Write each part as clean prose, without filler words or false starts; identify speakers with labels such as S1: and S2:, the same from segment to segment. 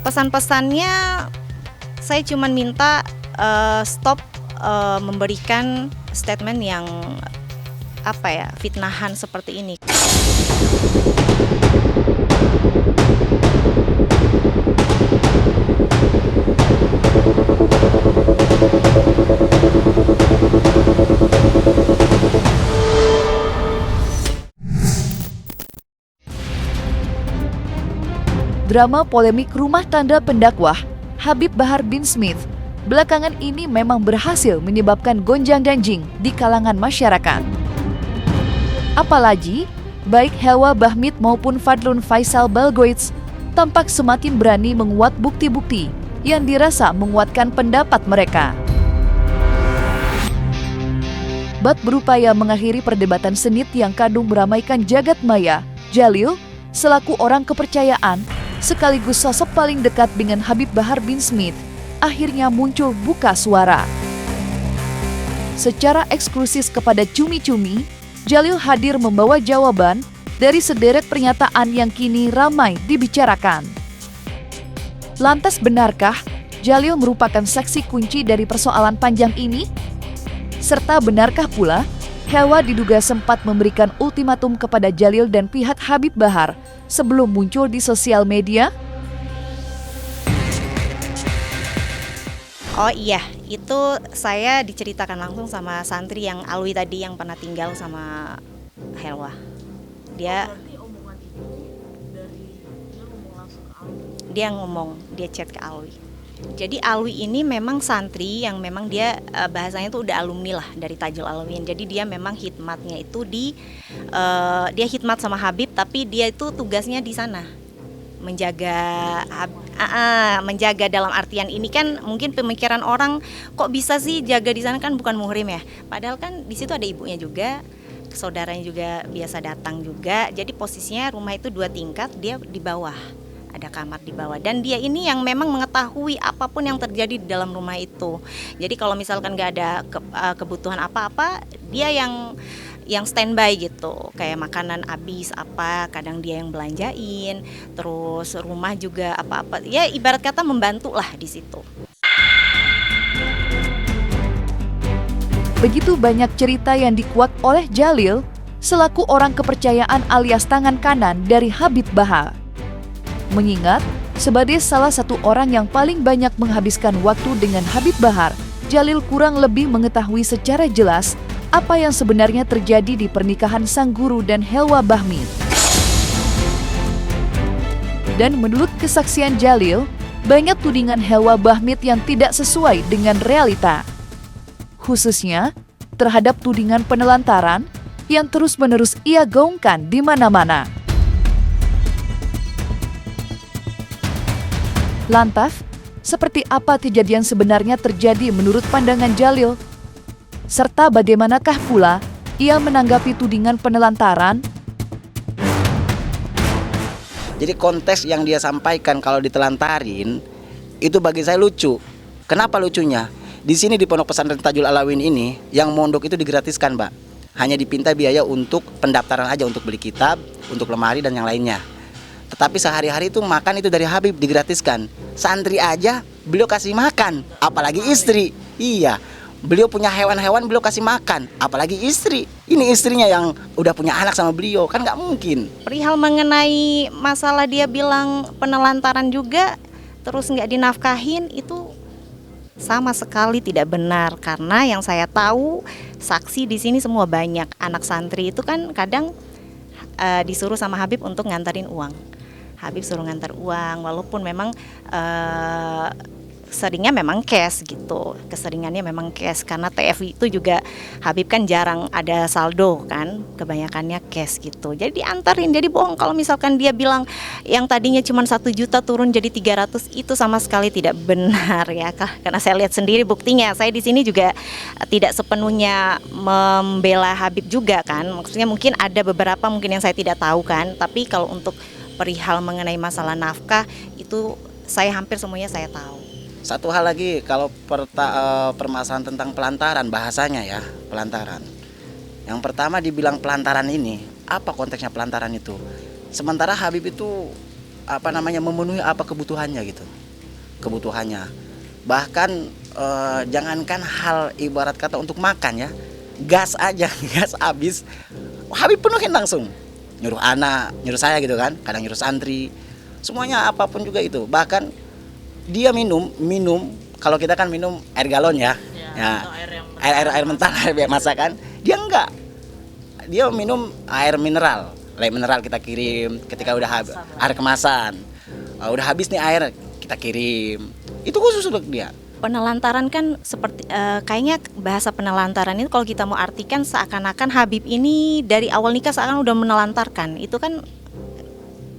S1: Pesan-pesannya saya cuma minta stop memberikan statement yang fitnahan seperti ini.
S2: Drama polemik rumah tangga pendakwah Habib Bahar bin Smith belakangan ini memang berhasil menyebabkan gonjang-ganjing di kalangan masyarakat. Apalagi, baik Helwa Bahmid maupun Fadlun Faisal Balgoits tampak semakin berani menguat bukti-bukti yang dirasa menguatkan pendapat mereka. Bat berupaya mengakhiri perdebatan sengit yang kadung meramaikan jagat maya, Jalil, selaku orang kepercayaan, sekaligus sosok paling dekat dengan Habib Bahar bin Smith, akhirnya muncul buka suara. Secara eksklusif kepada Cumi-Cumi, Jalil hadir membawa jawaban dari sederet pernyataan yang kini ramai dibicarakan. Lantas benarkah Jalil merupakan saksi kunci dari persoalan panjang ini? Serta benarkah pula Helwa diduga sempat memberikan ultimatum kepada Jalil dan pihak Habib Bahar sebelum muncul di sosial media?
S1: Oh iya, itu saya diceritakan langsung sama santri yang Alwi tadi yang pernah tinggal sama Helwa. Dia chat ke Alwi. Jadi Alwi ini memang santri yang memang dia bahasanya tuh udah alumni lah dari Tajul Alawiyyin. Jadi dia memang khidmatnya itu dia khidmat sama Habib, tapi dia itu tugasnya di sana menjaga dalam artian ini kan mungkin pemikiran orang kok bisa sih jaga di sana, kan bukan muhrim ya. Padahal kan di situ ada ibunya juga, saudaranya juga biasa datang juga. Jadi posisinya rumah itu 2 tingkat, dia di bawah. Ada kamar di bawah, dan dia ini yang memang mengetahui apapun yang terjadi di dalam rumah itu. Jadi kalau misalkan nggak ada kebutuhan apa-apa, dia yang standby gitu, kayak makanan habis kadang dia yang belanjain, terus rumah juga apa-apa, ya ibarat kata membantu lah di situ.
S2: Begitu banyak cerita yang dikuak oleh Jalil selaku orang kepercayaan alias tangan kanan dari Habib Bahar. Mengingat, sebagai salah satu orang yang paling banyak menghabiskan waktu dengan Habib Bahar, Jalil kurang lebih mengetahui secara jelas apa yang sebenarnya terjadi di pernikahan sang guru dan Helwa Bahmid. Dan menurut kesaksian Jalil, banyak tudingan Helwa Bahmid yang tidak sesuai dengan realita. Khususnya, terhadap tudingan penelantaran yang terus-menerus ia gaungkan di mana-mana. Lantas, seperti apa kejadian sebenarnya terjadi menurut pandangan Jalil? Serta bagaimanakah pula ia menanggapi tudingan penelantaran?
S3: Jadi konteks yang dia sampaikan kalau ditelantarin itu bagi saya lucu. Kenapa lucunya? Di sini di Pondok Pesantren Tajul Alawiyyin ini yang mondok itu digratiskan, Mbak. Hanya dipinta biaya untuk pendaftaran aja, untuk beli kitab, untuk lemari dan yang lainnya. Tetapi sehari-hari itu makan itu dari Habib digratiskan. Santri aja beliau kasih makan, apalagi istri. Iya, beliau punya hewan-hewan beliau kasih makan, apalagi istri. Ini istrinya yang udah punya anak sama beliau, kan nggak mungkin.
S1: Perihal mengenai masalah dia bilang penelantaran juga, terus nggak dinafkahin, itu sama sekali tidak benar. Karena yang saya tahu, saksi di sini semua banyak. Anak santri itu kan kadang disuruh sama Habib untuk nganterin uang. Habib suruh ngantar uang, walaupun memang seringnya memang cash gitu, keseringannya memang cash, karena TF itu juga Habib kan jarang ada saldo kan, kebanyakannya cash gitu. Jadi diantarin, jadi bohong kalau misalkan dia bilang yang tadinya cuma 1 juta turun jadi 300, itu sama sekali tidak benar ya, karena saya lihat sendiri buktinya. Saya di sini juga tidak sepenuhnya membela Habib juga kan, maksudnya mungkin ada beberapa mungkin yang saya tidak tahu kan, tapi kalau untuk perihal mengenai masalah nafkah itu saya hampir semuanya saya tahu.
S3: Satu hal lagi, kalau permasalahan tentang pelantaran, bahasanya ya, pelantaran. Yang pertama dibilang pelantaran ini, apa konteksnya pelantaran itu? Sementara Habib itu memenuhi apa kebutuhannya gitu. Kebutuhannya. Bahkan jangankan hal ibarat kata untuk makan ya. Gas aja, gas habis. Habib penuhin langsung. Nyuruh anak, nyuruh saya gitu kan. Kadang nyuruh santri. Semuanya apapun juga itu. Bahkan dia minum kalau kita kan minum air galon ya. Air mentah, air masakan. Dia enggak. Dia minum air mineral. Air mineral kita kirim ketika udah habis, air kemasan. Udah habis nih air, kita kirim. Itu khusus untuk dia.
S1: Penelantaran kan seperti kayaknya bahasa penelantaran itu kalau kita mau artikan seakan-akan Habib ini dari awal nikah seakan udah menelantarkan. Itu kan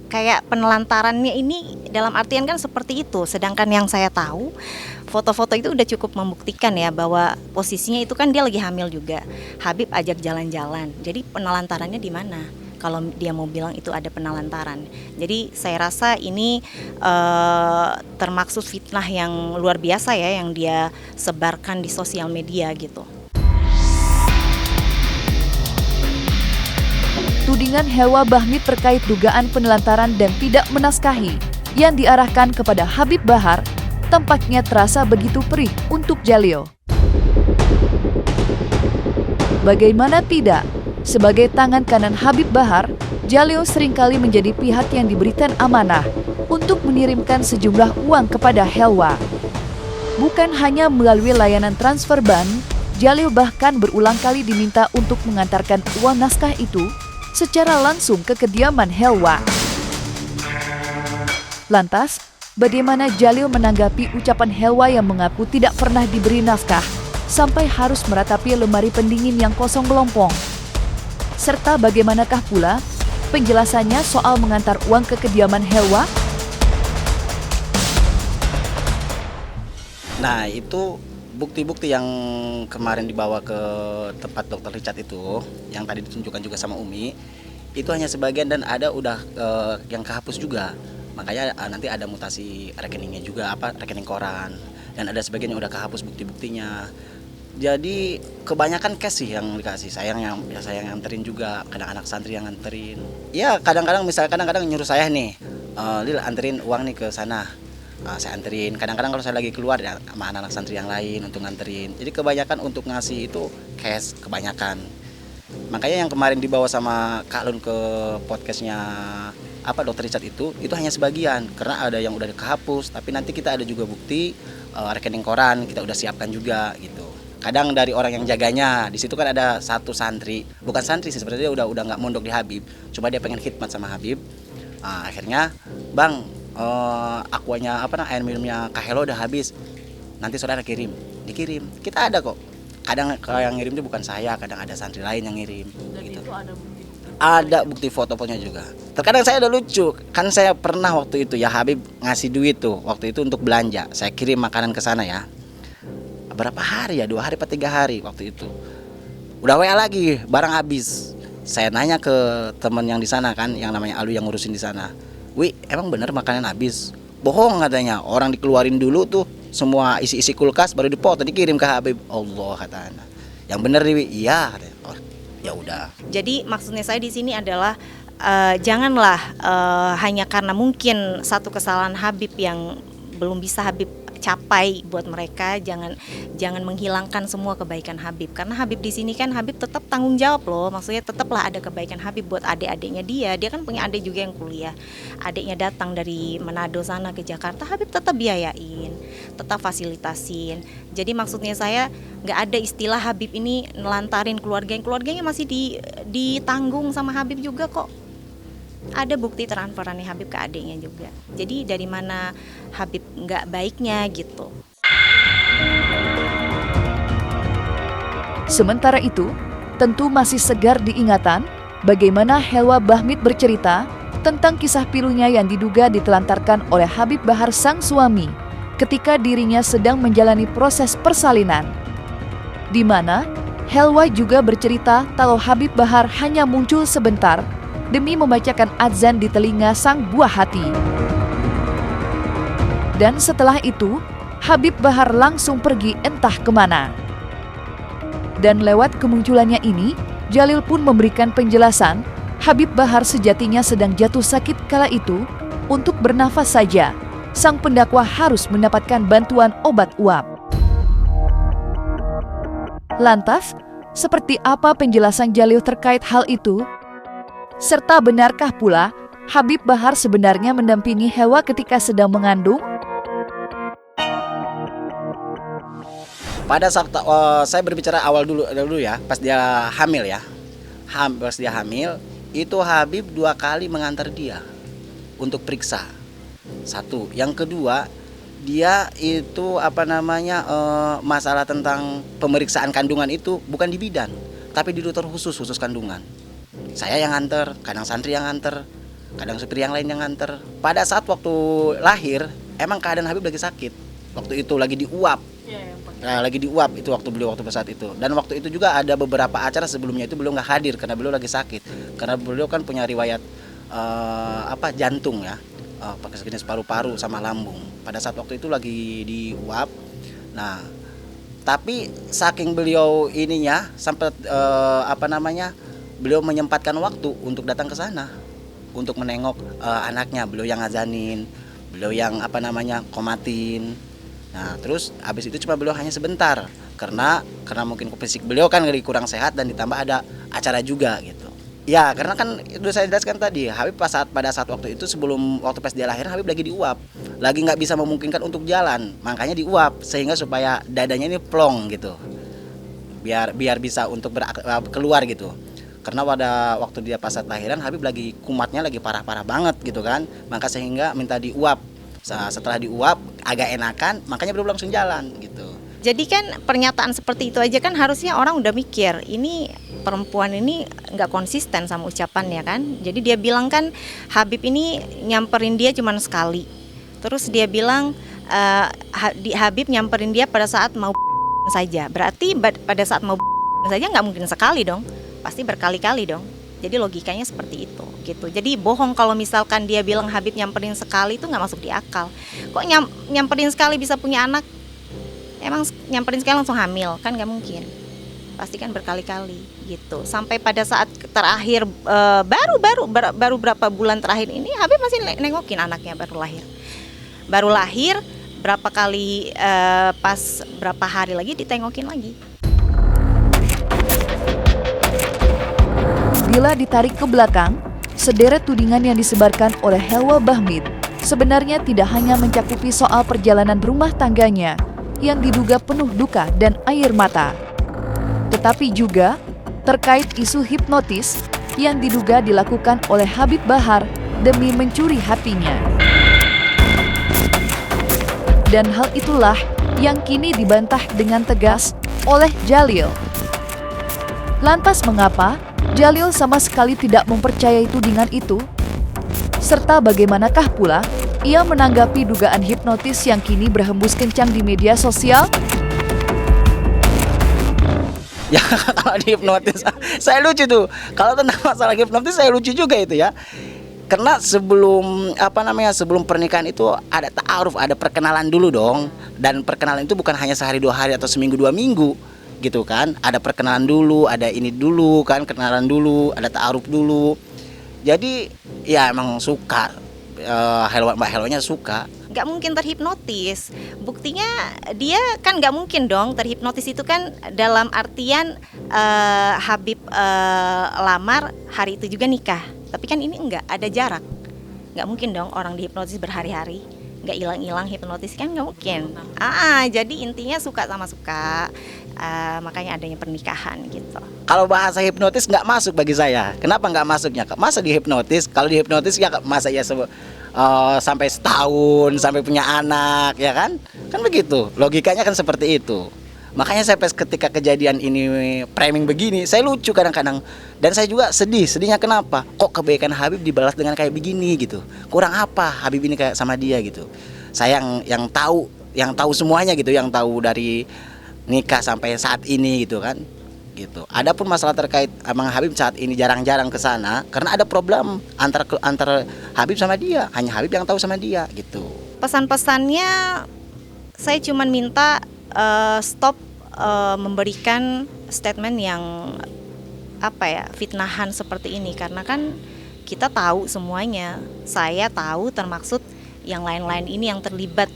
S1: kayak penelantarannya ini dalam artian kan seperti itu. Sedangkan yang saya tahu foto-foto itu udah cukup membuktikan ya bahwa posisinya itu kan dia lagi hamil juga. Habib ajak jalan-jalan. Jadi penelantarannya di mana? Kalau dia mau bilang itu ada penelantaran. Jadi saya rasa ini termaksud fitnah yang luar biasa ya yang dia sebarkan di sosial media gitu.
S2: Tudingan Helwa Bahmid terkait dugaan penelantaran dan tidak menaskahi yang diarahkan kepada Habib Bahar tampaknya terasa begitu perih untuk Jalil. Bagaimana tidak? Sebagai tangan kanan Habib Bahar, Jalil seringkali menjadi pihak yang diberikan amanah untuk mengirimkan sejumlah uang kepada Helwa. Bukan hanya melalui layanan transfer ban, Jalil bahkan berulang kali diminta untuk mengantarkan uang naskah itu secara langsung ke kediaman Helwa. Lantas, bagaimana Jalil menanggapi ucapan Helwa yang mengaku tidak pernah diberi naskah sampai harus meratapi lemari pendingin yang kosong melompong? Serta bagaimanakah pula penjelasannya soal mengantar uang ke kediaman Helwa?
S3: Nah, itu bukti-bukti yang kemarin dibawa ke tempat Dr. Richard itu, yang tadi ditunjukkan juga sama Umi, itu hanya sebagian dan ada udah yang kehapus juga. Makanya nanti ada mutasi rekeningnya juga, rekening koran, dan ada sebagian yang udah kehapus bukti-buktinya. Jadi kebanyakan cash sih yang dikasih. Saya yang nganterin juga, kadang anak santri yang nganterin. Ya kadang-kadang nyuruh saya nih, Lil anterin uang nih ke sana. Saya anterin. Kadang-kadang kalau saya lagi keluar ya sama anak santri yang lain untuk nganterin. Jadi kebanyakan untuk ngasih itu cash kebanyakan. Makanya yang kemarin dibawa sama Kak Lun ke podcastnya Dr. Richard itu hanya sebagian karena ada yang udah kehapus. Tapi nanti kita ada juga bukti rekening koran kita udah siapkan juga gitu. Kadang dari orang yang jaganya, di situ kan ada satu santri, bukan santri sih sebenarnya dia udah nggak mondok di Habib, cuma dia pengen khidmat sama Habib. Akhirnya, Bang, aquanya air minumnya Kak Helo udah habis, nanti saudara dikirim. Kita ada kok. Kadang kalau yang ngirim itu bukan saya, kadang ada santri lain yang ngirim. Dan gitu. Itu ada bukti foto-fotonya juga. Terkadang saya udah lucu, kan saya pernah waktu itu ya Habib ngasih duit tuh, waktu itu untuk belanja, saya kirim makanan ke sana ya. Berapa hari ya, 2 hari atau 3 hari waktu itu. Udah WA lagi, barang habis. Saya nanya ke teman yang di sana kan, yang namanya Alu yang ngurusin di sana. Wi, emang bener makanan habis? Bohong katanya, orang dikeluarin dulu tuh semua isi-isi kulkas baru dipoto dikirim ke Habib. Allah katanya. Yang bener nih Wi, iya katanya. Oh, ya udah.
S1: Jadi maksudnya saya di sini adalah janganlah hanya karena mungkin satu kesalahan Habib yang belum bisa Habib capai buat mereka, jangan menghilangkan semua kebaikan Habib, karena Habib di sini kan Habib tetap tanggung jawab loh, maksudnya tetaplah ada kebaikan Habib buat adik-adiknya dia kan punya adik juga yang kuliah, adiknya datang dari Manado sana ke Jakarta, Habib tetap biayain, tetap fasilitasin. Jadi maksudnya saya nggak ada istilah Habib ini nelantarin keluarganya masih ditanggung sama Habib juga kok. Ada bukti transferannya Habib ke adiknya juga. Jadi dari mana Habib nggak baiknya gitu.
S2: Sementara itu, tentu masih segar diingatan bagaimana Helwa Bahmid bercerita tentang kisah pilunya yang diduga ditelantarkan oleh Habib Bahar sang suami ketika dirinya sedang menjalani proses persalinan. Di mana Helwa juga bercerita kalau Habib Bahar hanya muncul sebentar demi membacakan azan di telinga sang buah hati. Dan setelah itu, Habib Bahar langsung pergi entah kemana. Dan lewat kemunculannya ini, Jalil pun memberikan penjelasan, Habib Bahar sejatinya sedang jatuh sakit kala itu Untuk bernafas saja, sang pendakwa harus mendapatkan bantuan obat uap. Lantas, seperti apa penjelasan Jalil terkait hal itu? Serta benarkah pula Habib Bahar sebenarnya mendampingi Hewa ketika sedang mengandung?
S3: Pada saat saya berbicara awal dulu ya, pas dia hamil ya. Pas dia hamil, itu Habib 2 kali mengantar dia untuk periksa. Satu, yang kedua, dia itu masalah tentang pemeriksaan kandungan itu bukan di bidan, tapi di dokter khusus kandungan. Saya yang nganter, kadang santri yang nganter, kadang supir yang lain yang nganter. Pada saat waktu lahir, emang keadaan Habib lagi sakit. Waktu itu lagi diuap. Lagi diuap itu waktu saat itu. Dan waktu itu juga ada beberapa acara sebelumnya itu beliau nggak hadir karena beliau lagi sakit. Karena beliau kan punya riwayat jantung ya, pakai sejenis paru-paru sama lambung. Pada saat waktu itu lagi diuap. Nah, tapi saking beliau ininya sampai beliau menyempatkan waktu untuk datang ke sana untuk menengok anaknya. Beliau yang ngazanin, beliau yang komatin. Nah, terus habis itu cuma beliau hanya sebentar karena mungkin fisik beliau kan kurang sehat dan ditambah ada acara juga gitu. Ya, karena kan itu saya jelaskan tadi, Habib pada saat waktu itu waktu pas dia lahir, Habib lagi diuap. Lagi nggak bisa memungkinkan untuk jalan, makanya diuap sehingga supaya dadanya ini plong gitu. Biar bisa untuk keluar gitu. Karena pada waktu dia pas saat lahiran, Habib lagi kumatnya lagi parah-parah banget gitu kan. Maka sehingga minta diuap. Setelah diuap agak enakan, makanya belum langsung jalan gitu.
S1: Jadi kan pernyataan seperti itu aja kan harusnya orang udah mikir, ini perempuan ini nggak konsisten sama ucapannya kan. Jadi dia bilang kan Habib ini nyamperin dia cuma sekali. Terus dia bilang Habib nyamperin dia pada saat mau saja. Berarti pada saat mau saja nggak mungkin sekali dong, pasti berkali-kali dong. Jadi logikanya seperti itu gitu. Jadi bohong kalau misalkan dia bilang Habib nyamperin sekali, itu nggak masuk di akal. Kok nyamperin sekali bisa punya anak? Emang nyamperin sekali langsung hamil? Kan nggak mungkin. Pasti kan berkali-kali gitu. Sampai pada saat terakhir baru berapa bulan terakhir ini Habib masih nengokin anaknya baru lahir berapa kali, pas berapa hari lagi ditengokin lagi.
S2: Bila ditarik ke belakang, sederet tudingan yang disebarkan oleh Hewa Bahmid sebenarnya tidak hanya mencakupi soal perjalanan rumah tangganya yang diduga penuh duka dan air mata, tetapi juga terkait isu hipnotis yang diduga dilakukan oleh Habib Bahar demi mencuri hatinya. Dan hal itulah yang kini dibantah dengan tegas oleh Jalil. Lantas mengapa Jalil sama sekali tidak mempercayai tudingan itu? Serta bagaimanakah pula ia menanggapi dugaan hipnotis yang kini berhembus kencang di media sosial?
S3: Ya, kalau di hipnotis saya lucu tuh. Kalau tentang masalah hipnotis saya lucu juga itu ya. Karena sebelum pernikahan itu ada ta'aruf, ada perkenalan dulu dong. Dan perkenalan itu bukan hanya sehari 2 hari atau seminggu 2 minggu. Gitu kan, ada perkenalan dulu, ada ini dulu kan, kenalan dulu, ada ta'aruf dulu. Jadi ya emang suka, Mbak Helwanya suka.
S1: Nggak mungkin terhipnotis. Buktinya dia kan nggak mungkin dong terhipnotis itu kan dalam artian Habib lamar hari itu juga nikah. Tapi kan ini enggak, ada jarak. Nggak mungkin dong orang dihipnotis berhari-hari, nggak hilang-hilang hipnotis kan nggak mungkin. Jadi intinya suka sama suka. Makanya adanya pernikahan gitu.
S3: Kalau bahasa hipnotis nggak masuk bagi saya. Kenapa nggak masuknya? Masa dihipnotis? Kalau dihipnotis ya masa ya sampai setahun, sampai punya anak, ya kan? Kan begitu. Logikanya kan seperti itu. Makanya saya ketika kejadian ini framing begini, saya lucu kadang-kadang. Dan saya juga sedih. Sedihnya kenapa? Kok kebaikan Habib dibalas dengan kayak begini gitu? Kurang apa Habib ini kayak sama dia gitu? Saya yang tahu semuanya gitu, yang tahu dari nikah sampai saat ini gitu kan. Gitu. Adapun masalah terkait Abang Habib saat ini jarang-jarang ke sana karena ada problem antara Habib sama dia. Hanya Habib yang tahu sama dia gitu.
S1: Pesan-pesannya saya cuma minta stop memberikan statement yang fitnahan seperti ini, karena kan kita tahu semuanya. Saya tahu termaksud yang lain-lain ini yang terlibat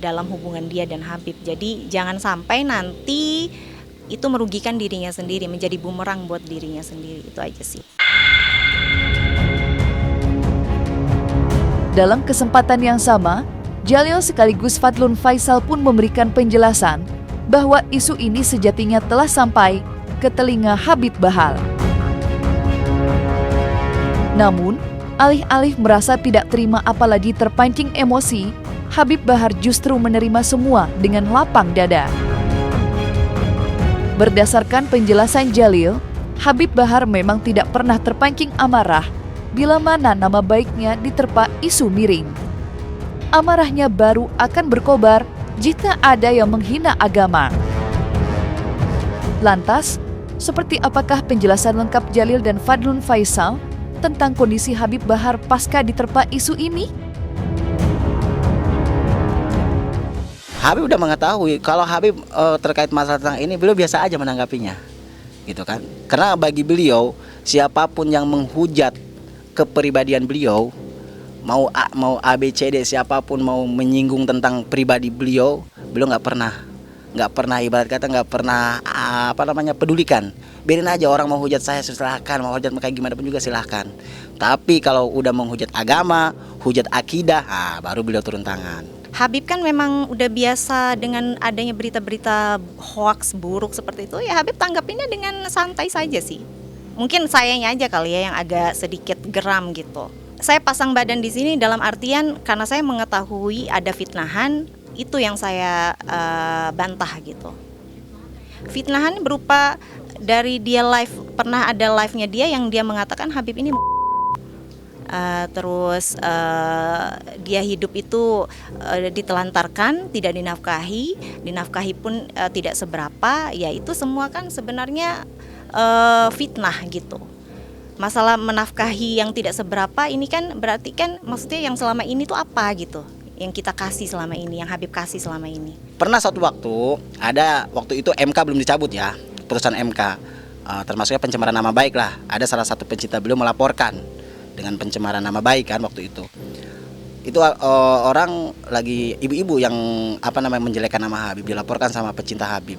S1: dalam hubungan dia dan Habib. Jadi jangan sampai nanti itu merugikan dirinya sendiri, menjadi bumerang buat dirinya sendiri. Itu aja sih.
S2: Dalam kesempatan yang sama, Jalil sekaligus Fadlun Faisal pun memberikan penjelasan bahwa isu ini sejatinya telah sampai ke telinga Habib Bahar. Namun, alih-alih merasa tidak terima apalagi terpancing emosi, Habib Bahar justru menerima semua dengan lapang dada. Berdasarkan penjelasan Jalil, Habib Bahar memang tidak pernah terpancing amarah bila mana nama baiknya diterpa isu miring. Amarahnya baru akan berkobar jika ada yang menghina agama. Lantas, seperti apakah penjelasan lengkap Jalil dan Fadlun Faisal tentang kondisi Habib Bahar pasca diterpa isu ini?
S3: Habib udah mengetahui kalau Habib terkait masalah tentang ini, beliau biasa aja menanggapinya, gitu kan? Karena bagi beliau, siapapun yang menghujat kepribadian beliau, mau A, B, C, D, siapapun mau menyinggung tentang pribadi beliau nggak pernah ibarat kata nggak pernah pedulikan. Biarin aja orang mau hujat saya, silahkan, mau hujat kayak gimana pun juga silahkan. Tapi kalau udah menghujat agama, hujat akidah, baru beliau turun tangan.
S1: Habib kan memang udah biasa dengan adanya berita-berita hoaks buruk seperti itu, ya Habib tanggapinnya dengan santai saja sih. Mungkin sayanya aja kali ya yang agak sedikit geram gitu. Saya pasang badan di sini dalam artian karena saya mengetahui ada fitnahan, itu yang saya bantah gitu. Fitnahan berupa dari dia live, pernah ada live-nya dia yang dia mengatakan Habib ini terus dia hidup itu ditelantarkan, tidak dinafkahi pun tidak seberapa, ya itu semua kan sebenarnya fitnah gitu. Masalah menafkahi yang tidak seberapa ini kan berarti kan maksudnya yang selama ini tuh apa gitu, yang kita kasih selama ini, yang Habib kasih selama ini. Pernah
S3: Satu waktu itu MK belum dicabut ya, putusan MK, termasuknya pencemaran nama baik lah. Ada salah satu pencinta beliau melaporkan dengan pencemaran nama baik kan waktu itu. Itu orang lagi ibu-ibu yang menjelekkan nama Habib, dilaporkan sama pecinta Habib.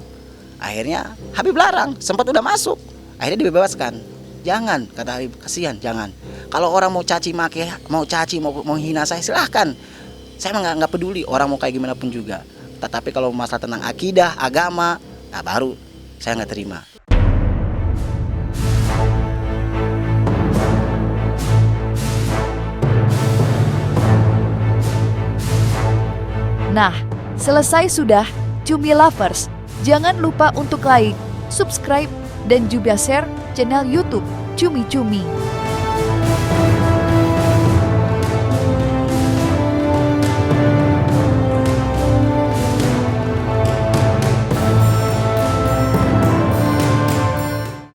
S3: Akhirnya Habib larang, sempat udah masuk, akhirnya dibebaskan. Jangan, kata Habib, kasihan, jangan. Kalau orang mau caci maki, mau hina saya, silahkan. Saya nggak peduli orang mau kayak gimana pun juga. Tetapi kalau masalah tentang akidah, agama, baru saya nggak terima.
S2: Nah, selesai sudah, Cumi Lovers. Jangan lupa untuk like, subscribe, dan juga share channel YouTube Cumi Cumi.